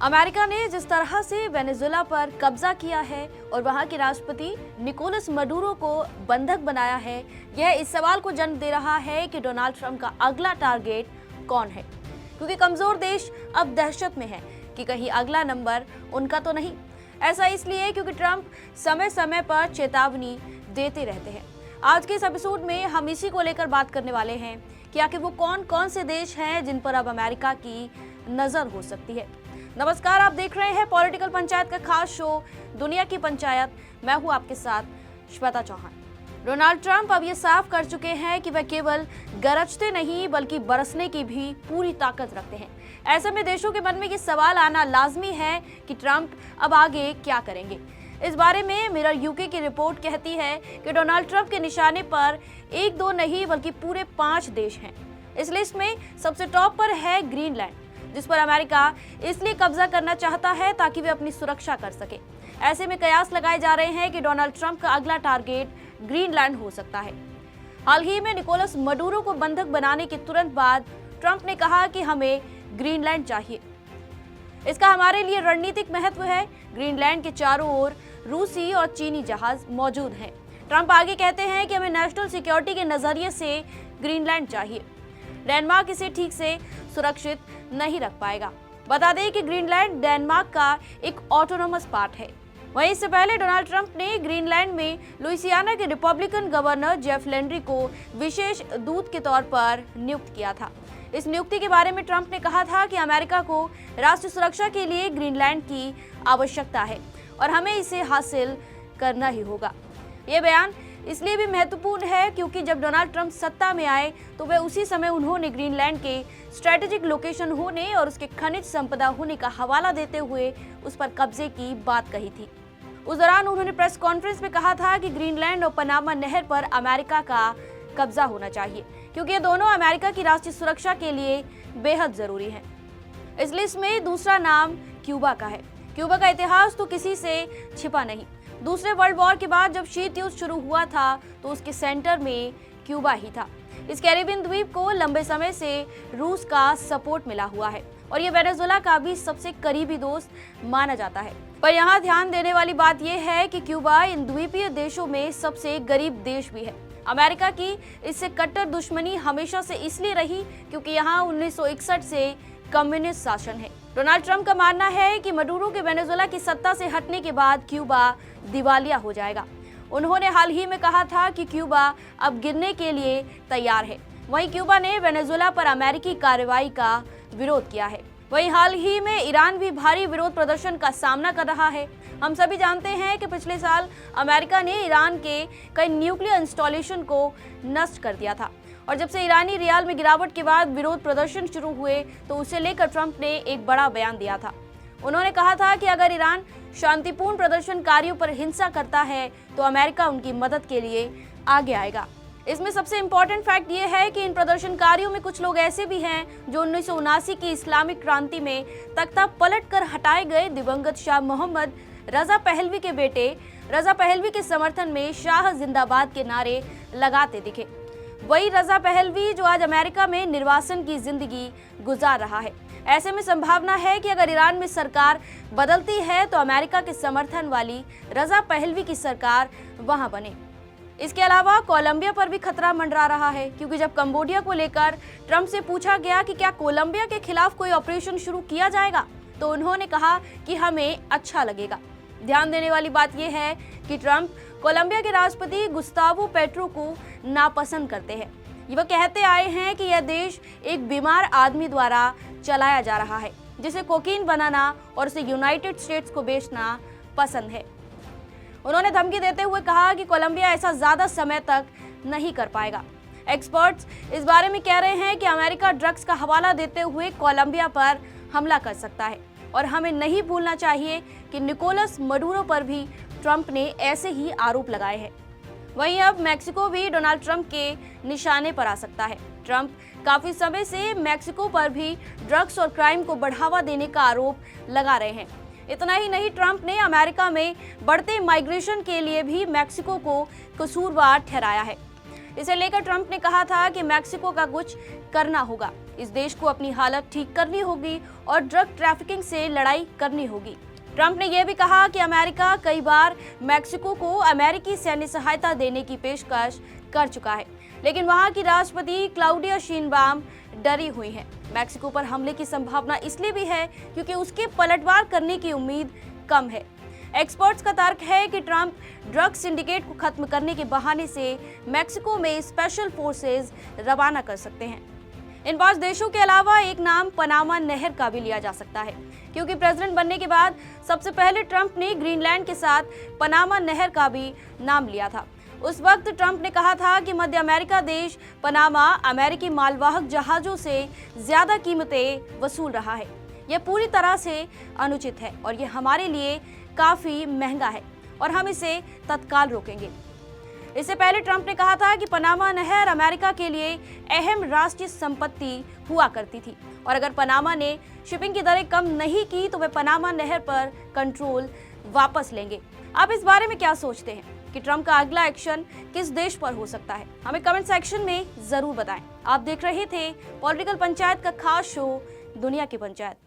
America ने जिस तरह से वेनेजुएला पर कब्जा किया है और वहां के राष्ट्रपति निकोलस मडूरो को बंधक बनाया है, यह इस सवाल को जन्म दे रहा है कि डोनाल्ड ट्रंप का अगला टारगेट कौन है। क्योंकि कमजोर देश अब दहशत में है कि कहीं अगला नंबर उनका तो नहीं। ऐसा इसलिए क्योंकि ट्रंप समय समय पर चेतावनी देते रहते हैं। आज के इस एपिसोड में हम इसी को लेकर बात करने वाले हैं कि आखिर वो कौन कौन से देश हैं जिन पर अब अमेरिका की नजर हो सकती है। नमस्कार, आप देख रहे हैं पॉलिटिकल पंचायत का खास शो दुनिया की पंचायत। मैं हूं आपके साथ श्वेता चौहान। डोनाल्ड ट्रंप अब ये साफ कर चुके हैं कि वह केवल गरजते नहीं बल्कि बरसने की भी पूरी ताकत रखते हैं। ऐसे में देशों के मन में ये सवाल आना लाजमी है कि ट्रंप अब आगे क्या करेंगे। इस बारे में मिरर यूके की रिपोर्ट कहती है कि डोनाल्ड ट्रंप के निशाने पर एक दो नहीं बल्कि पूरे 5 देश हैं। इस लिस्ट में सबसे टॉप पर है ग्रीनलैंड, जिस पर अमेरिका इसलिए कब्जा करना चाहता है ताकि वे अपनी सुरक्षा कर सके। ऐसे में कयास लगाए जा रहे हैं कि डोनाल्ड ट्रंप का अगला टारगेट ग्रीनलैंड हो सकता है। हाल ही में निकोलस मडूरो को बंधक बनाने के तुरंत बाद ट्रंप ने कहा कि हमें ग्रीनलैंड चाहिए। इसका हमारे लिए रणनीतिक महत्व है। ग्रीनलैंड के चारों ओर रूसी और चीनी जहाज मौजूद हैं। ट्रंप आगे कहते हैं कि हमें नेशनल सिक्योरिटी के नजरिए से ग्रीनलैंड चाहिए। डेनमार्क इसे ठीक से सुरक्षित नहीं रख पाएगा। बता दें कि ग्रीनलैंड डेनमार्क का एक ऑटोनोमस पार्ट है। वहीं इससे पहले डोनाल्ड ट्रंप ने ग्रीनलैंड में लुइसियाना के रिपब्लिकन गवर्नर जेफ लैंड्री को विशेष दूत के तौर पर नियुक्त किया था। इस नियुक्ति के बारे में ट्रंप ने कहा था कि अमेरिका को राष्ट्रीय सुरक्षा के लिए ग्रीनलैंड की आवश्यकता है और हमें इसे हासिल करना ही होगा। ये बयान इसलिए भी महत्वपूर्ण है क्योंकि जब डोनाल्ड ट्रंप सत्ता में आए तो वह उसी समय उन्होंने ग्रीनलैंड के स्ट्रेटेजिक लोकेशन होने और उसके खनिज संपदा होने का हवाला देते हुए उस पर कब्जे की बात कही थी। उस दौरान उन्होंने प्रेस कॉन्फ्रेंस में कहा था कि ग्रीनलैंड और पनामा नहर पर अमेरिका का कब्जा होना चाहिए क्योंकि ये दोनों अमेरिका की राष्ट्रीय सुरक्षा के लिए बेहद जरूरी है। इस लिस्ट में दूसरा नाम क्यूबा का है। क्यूबा का इतिहास तो किसी से छिपा नहीं। दूसरे वर्ल्ड वॉर के बाद जब शीत युद्ध शुरू हुआ था तो उसके सेंटर में क्यूबा ही था। इस कैरेबियन द्वीप को लंबे समय से रूस का सपोर्ट मिला हुआ है और ये वेनेजुएला का भी सबसे करीबी दोस्त माना जाता है। पर यहाँ ध्यान देने वाली बात यह है कि क्यूबा इन द्वीपीय देशों में सबसे गरीब देश भी है। अमेरिका की इससे कट्टर दुश्मनी हमेशा से इसलिए रही क्योंकि यहाँ 1961 से कम्युनिस्ट शासन है। डोनाल्ड ट्रंप का मानना है कि मडूरो के वेनेजुएला की सत्ता से हटने के बाद क्यूबा दिवालिया हो जाएगा। उन्होंने हाल ही में कहा था कि क्यूबा अब गिरने के लिए तैयार है। वहीं क्यूबा ने वेनेजुएला पर अमेरिकी कार्रवाई का विरोध किया है। वहीं हाल ही में ईरान भी भारी विरोध प्रदर्शन का सामना कर रहा है। हम सभी जानते हैं कि पिछले साल अमेरिका ने ईरान के कई न्यूक्लियर इंस्टॉलेशन को नष्ट कर दिया था और जब से ईरानी रियाल में गिरावट के बाद विरोध प्रदर्शन शुरू हुए तो उसे लेकर ट्रंप ने एक बड़ा बयान दिया था। उन्होंने कहा था कि अगर ईरान शांतिपूर्ण प्रदर्शनकारियों पर हिंसा करता है तो अमेरिका उनकी मदद के लिए आगे आएगा। इसमें सबसे इम्पोर्टेंट फैक्ट ये है कि इन प्रदर्शनकारियों में कुछ लोग ऐसे भी हैं जो 1979 की इस्लामिक क्रांति में तख्ता पलट कर हटाए गए दिवंगत शाह मोहम्मद रजा पहलवी के बेटे रजा पहलवी के समर्थन में शाह जिंदाबाद के नारे लगाते दिखे। वही रजा पहलवी जो आज अमेरिका में निर्वासन की जिंदगी गुजार रहा है। ऐसे में संभावना है कि अगर ईरान में सरकार बदलती है तो अमेरिका के समर्थन वाली रजा पहलवी की सरकार वहां बने। इसके अलावा कोलंबिया पर भी खतरा मंडरा रहा है क्योंकि जब कंबोडिया को लेकर ट्रंप से पूछा गया कि क्या कोलंबिया के खिलाफ कोई ऑपरेशन शुरू किया जाएगा तो उन्होंने कहा कि हमें अच्छा लगेगा। ध्यान देने वाली बात यह है कि ट्रंप कोलंबिया के राष्ट्रपति गुस्तावो पेट्रो को नापसंद करते हैं। वह कहते आए हैं कि यह देश एक बीमार आदमी द्वारा चलाया जा रहा है जिसे कोकीन बनाना और उसे यूनाइटेड स्टेट्स को बेचना पसंद है। उन्होंने धमकी देते हुए कहा कि कोलंबिया ऐसा ज्यादा समय तक नहीं कर पाएगा। एक्सपर्ट्स इस बारे में कह रहे हैं कि अमेरिका ड्रग्स का हवाला देते हुए कोलंबिया पर हमला कर सकता है और हमें नहीं भूलना चाहिए कि निकोलस मडूरो पर भी ट्रंप ने ऐसे ही आरोप लगाए हैं। वहीं अब मैक्सिको भी डोनाल्ड ट्रंप के निशाने पर आ सकता है। ट्रंप काफी समय से मैक्सिको पर भी ड्रग्स और क्राइम को बढ़ावा देने का आरोप लगा रहे हैं। इतना ही नहीं, ट्रंप ने अमेरिका में बढ़ते माइग्रेशन के लिए भी मैक्सिको को कसूरवार ठहराया है। इसे लेकर ट्रंप ने कहा था कि मैक्सिको का कुछ करना होगा, इस देश को अपनी हालत ठीक करनी होगी और ड्रग ट्रैफिकिंग से लड़ाई करनी होगी। ट्रंप ने यह भी कहा कि अमेरिका कई बार मैक्सिको को अमेरिकी सैन्य सहायता देने की पेशकश कर चुका है, लेकिन वहां की राष्ट्रपति क्लाउडिया शीनबाम डरी हुई हैं। मैक्सिको पर हमले की संभावना इसलिए भी है क्योंकि उसके पलटवार करने की उम्मीद कम है। एक्सपर्ट्स का तर्क है कि ट्रंप ड्रग सिंडिकेट को खत्म करने के बहाने से मैक्सिको में स्पेशल फोर्सेज रवाना कर सकते हैं। इन 5 देशों के अलावा एक नाम पनामा नहर का भी लिया जा सकता है, क्योंकि प्रेसिडेंट बनने के बाद सबसे पहले ट्रंप ने ग्रीनलैंड के साथ पनामा नहर का भी नाम लिया था। उस वक्त ट्रंप ने कहा था कि मध्य अमेरिका देश पनामा अमेरिकी मालवाहक जहाजों से ज्यादा कीमतें वसूल रहा है। यह पूरी तरह से अनुचित है और यह हमारे लिए काफी महंगा है और हम इसे तत्काल रोकेंगे। इससे पहले ट्रंप ने कहा था कि पनामा नहर अमेरिका के लिए अहम राष्ट्रीय संपत्ति हुआ करती थी और अगर पनामा ने शिपिंग की दरें कम नहीं की तो वे पनामा नहर पर कंट्रोल वापस लेंगे। आप इस बारे में क्या सोचते हैं कि ट्रंप का अगला एक्शन किस देश पर हो सकता है? हमें कमेंट सेक्शन में जरूर बताएं। आप देख रहे थे पॉलिटिकल पंचायत का खास शो दुनिया की पंचायत।